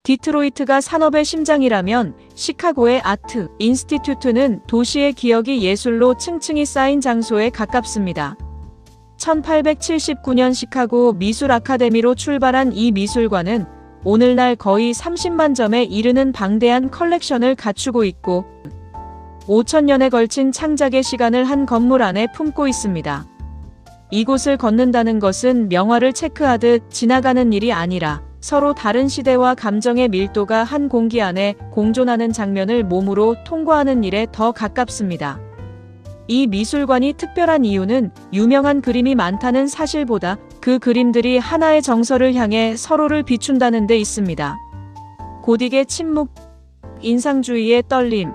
디트로이트가 산업의 심장이라면 시카고의 아트 인스티튜트는 도시의 기억이 예술로 층층이 쌓인 장소에 가깝습니다. 1879년 시카고 미술 아카데미로 출발한 이 미술관은 오늘날 거의 30만 점에 이르는 방대한 컬렉션을 갖추고 있고 5,000년에 걸친 창작의 시간을 한 건물 안에 품고 있습니다. 이곳을 걷는다는 것은 명화를 체크하듯 지나가는 일이 아니라 서로 다른 시대와 감정의 밀도가 한 공기 안에 공존하는 장면을 몸으로 통과하는 일에 더 가깝습니다. 이 미술관이 특별한 이유는 유명한 그림이 많다는 사실보다 그 그림들이 하나의 정서를 향해 서로를 비춘다는 데 있습니다. 고딕의 침묵, 인상주의의 떨림,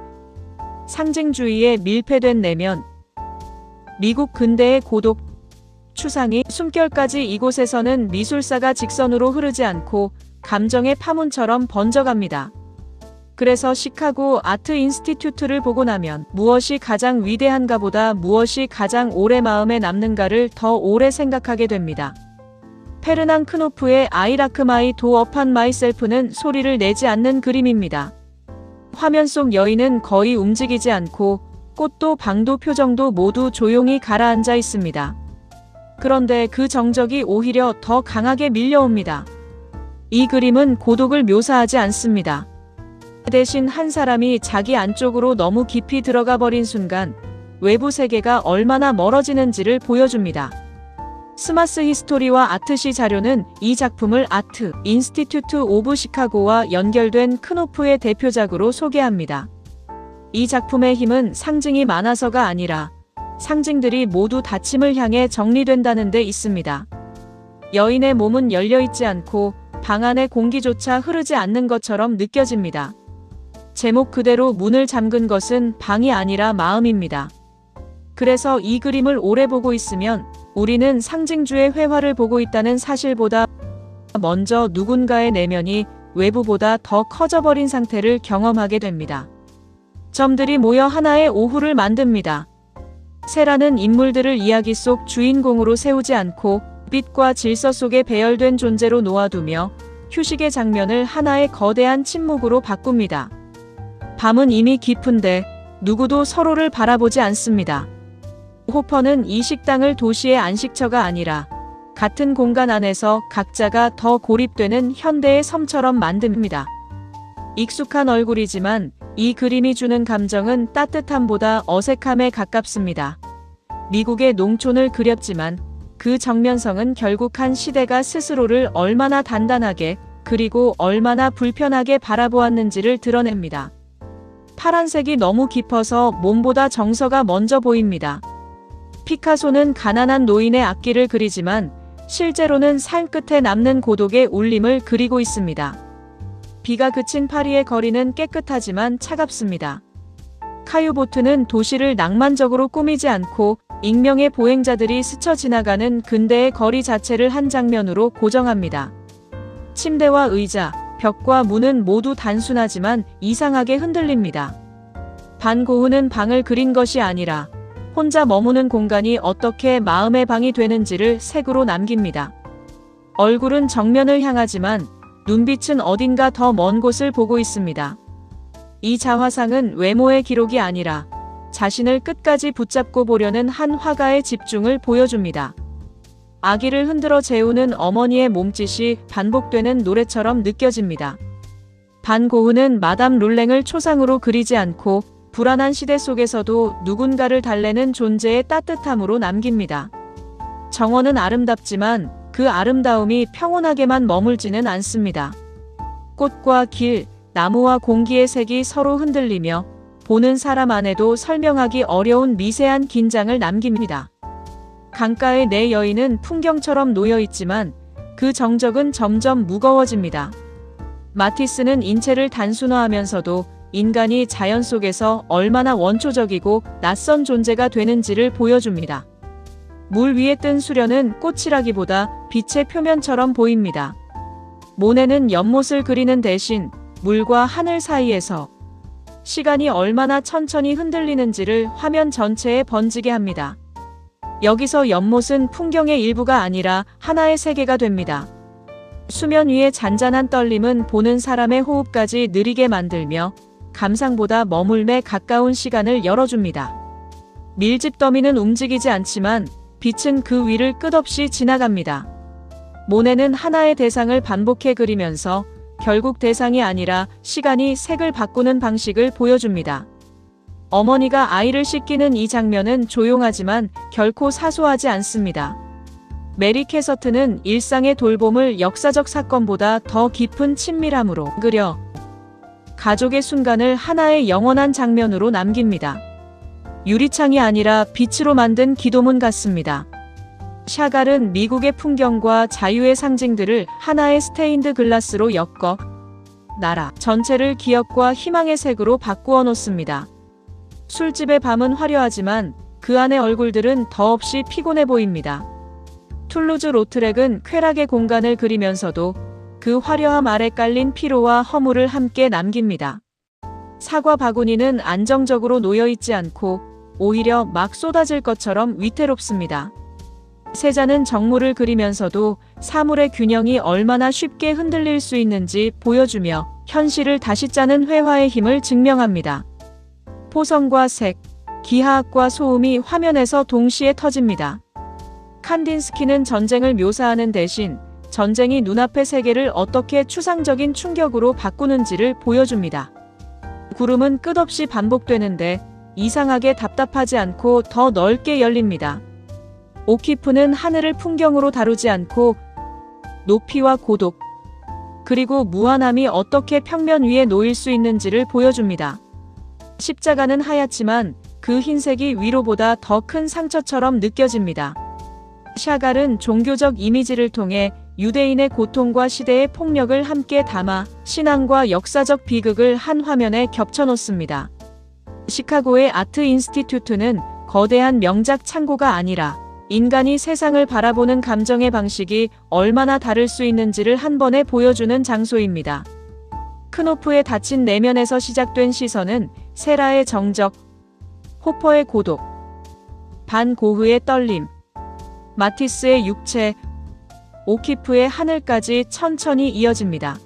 상징주의의 밀폐된 내면, 미국 근대의 고독, 추상이 숨결까지 이곳에서는 미술사가 직선으로 흐르지 않고 감정의 파문처럼 번져갑니다. 그래서 시카고 아트 인스티튜트를 보고 나면 무엇이 가장 위대한가 보다 무엇이 가장 오래 마음에 남는가를 더 오래 생각하게 됩니다. 페르낭 크노프의 I like my door upon myself는 소리를 내지 않는 그림입니다. 화면 속 여인은 거의 움직이지 않고 꽃도 방도 표정도 모두 조용히 가라앉아 있습니다. 그런데 그 정적이 오히려 더 강하게 밀려옵니다. 이 그림은 고독을 묘사하지 않습니다. 대신 한 사람이 자기 안쪽으로 너무 깊이 들어가 버린 순간 외부 세계가 얼마나 멀어지는지를 보여줍니다. 스마스 히스토리와 아트시 자료는 이 작품을 아트 인스티튜트 오브 시카고와 연결된 크노프의 대표작으로 소개합니다. 이 작품의 힘은 상징이 많아서가 아니라 상징들이 모두 닫힘을 향해 정리된다는 데 있습니다. 여인의 몸은 열려있지 않고 방 안의 공기조차 흐르지 않는 것처럼 느껴집니다. 제목 그대로 문을 잠근 것은 방이 아니라 마음입니다. 그래서 이 그림을 오래 보고 있으면 우리는 상징주의 회화를 보고 있다는 사실보다 먼저 누군가의 내면이 외부보다 더 커져버린 상태를 경험하게 됩니다. 점들이 모여 하나의 오후를 만듭니다. 세라는 인물들을 이야기 속 주인공으로 세우지 않고 빛과 질서 속에 배열된 존재로 놓아두며 휴식의 장면을 하나의 거대한 침묵으로 바꿉니다. 밤은 이미 깊은데 누구도 서로를 바라보지 않습니다. 호퍼는 이 식당을 도시의 안식처가 아니라 같은 공간 안에서 각자가 더 고립되는 현대의 섬처럼 만듭니다. 익숙한 얼굴이지만 이 그림이 주는 감정은 따뜻함보다 어색함에 가깝습니다. 미국의 농촌을 그렸지만 그 정면성은 결국 한 시대가 스스로를 얼마나 단단하게 그리고 얼마나 불편하게 바라보았는지를 드러냅니다. 파란색이 너무 깊어서 몸보다 정서가 먼저 보입니다. 피카소는 가난한 노인의 앞길을 그리지만 실제로는 산 끝에 남는 고독의 울림을 그리고 있습니다. 비가 그친 파리의 거리는 깨끗하지만 차갑습니다. 카유보트는 도시를 낭만적으로 꾸미지 않고 익명의 보행자들이 스쳐 지나가는 근대의 거리 자체를 한 장면으로 고정합니다. 침대와 의자, 벽과 문은 모두 단순하지만 이상하게 흔들립니다. 반 고흐는 방을 그린 것이 아니라 혼자 머무는 공간이 어떻게 마음의 방이 되는지를 색으로 남깁니다. 얼굴은 정면을 향하지만 눈빛은 어딘가 더 먼 곳을 보고 있습니다. 이 자화상은 외모의 기록이 아니라 자신을 끝까지 붙잡고 보려는 한 화가의 집중을 보여줍니다. 아기를 흔들어 재우는 어머니의 몸짓이 반복되는 노래처럼 느껴집니다. 반 고흐는 마담 룰랭을 초상으로 그리지 않고 불안한 시대 속에서도 누군가를 달래는 존재의 따뜻함으로 남깁니다. 정원은 아름답지만 그 아름다움이 평온하게만 머물지는 않습니다. 꽃과 길, 나무와 공기의 색이 서로 흔들리며 보는 사람 안에도 설명하기 어려운 미세한 긴장을 남깁니다. 강가의 네 여인은 풍경처럼 놓여있지만 그 정적은 점점 무거워집니다. 마티스는 인체를 단순화하면서도 인간이 자연 속에서 얼마나 원초적이고 낯선 존재가 되는지를 보여줍니다. 물 위에 뜬 수련은 꽃이라기보다 빛의 표면처럼 보입니다. 모네는 연못을 그리는 대신 물과 하늘 사이에서 시간이 얼마나 천천히 흔들리는지를 화면 전체에 번지게 합니다. 여기서 연못은 풍경의 일부가 아니라 하나의 세계가 됩니다. 수면 위의 잔잔한 떨림은 보는 사람의 호흡까지 느리게 만들며 감상보다 머물매 가까운 시간을 열어줍니다. 밀집 더미는 움직이지 않지만 빛은 그 위를 끝없이 지나갑니다. 모네는 하나의 대상을 반복해 그리면서 결국 대상이 아니라 시간이 색을 바꾸는 방식을 보여줍니다. 어머니가 아이를 씻기는 이 장면은 조용하지만 결코 사소하지 않습니다. 메리 캐서트는 일상의 돌봄을 역사적 사건보다 더 깊은 친밀함으로 그려 가족의 순간을 하나의 영원한 장면으로 남깁니다. 유리창이 아니라 빛으로 만든 기도문 같습니다. 샤갈은 미국의 풍경과 자유의 상징들을 하나의 스테인드 글라스로 엮어 나라 전체를 기억과 희망의 색으로 바꾸어 놓습니다. 술집의 밤은 화려하지만 그 안의 얼굴들은 더없이 피곤해 보입니다. 툴루즈 로트렉은 쾌락의 공간을 그리면서도 그 화려함 아래 깔린 피로와 허물을 함께 남깁니다. 사과 바구니는 안정적으로 놓여있지 않고 오히려 막 쏟아질 것처럼 위태롭습니다. 세자는 정물을 그리면서도 사물의 균형이 얼마나 쉽게 흔들릴 수 있는지 보여주며 현실을 다시 짜는 회화의 힘을 증명합니다. 포성과 색, 기하학과 소음이 화면에서 동시에 터집니다. 칸딘스키는 전쟁을 묘사하는 대신 전쟁이 눈앞의 세계를 어떻게 추상적인 충격으로 바꾸는지를 보여줍니다. 구름은 끝없이 반복되는데 이상하게 답답하지 않고 더 넓게 열립니다. 오키프는 하늘을 풍경으로 다루지 않고 높이와 고독, 그리고 무한함이 어떻게 평면 위에 놓일 수 있는지를 보여줍니다. 십자가는 하얗지만 그 흰색이 위로보다 더 큰 상처처럼 느껴집니다. 샤갈은 종교적 이미지를 통해 유대인의 고통과 시대의 폭력을 함께 담아 신앙과 역사적 비극을 한 화면에 겹쳐놓습니다. 시카고의 아트 인스티튜트는 거대한 명작 창고가 아니라 인간이 세상을 바라보는 감정의 방식이 얼마나 다를 수 있는지를 한 번에 보여주는 장소입니다. 크노프의 닫힌 내면에서 시작된 시선은 세라의 정적, 호퍼의 고독, 반 고흐의 떨림, 마티스의 육체, 오키프의 하늘까지 천천히 이어집니다.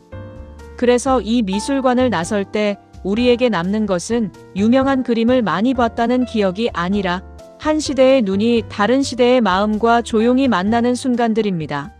그래서 이 미술관을 나설 때 우리에게 남는 것은 유명한 그림을 많이 봤다는 기억이 아니라 한 시대의 눈이 다른 시대의 마음과 조용히 만나는 순간들입니다.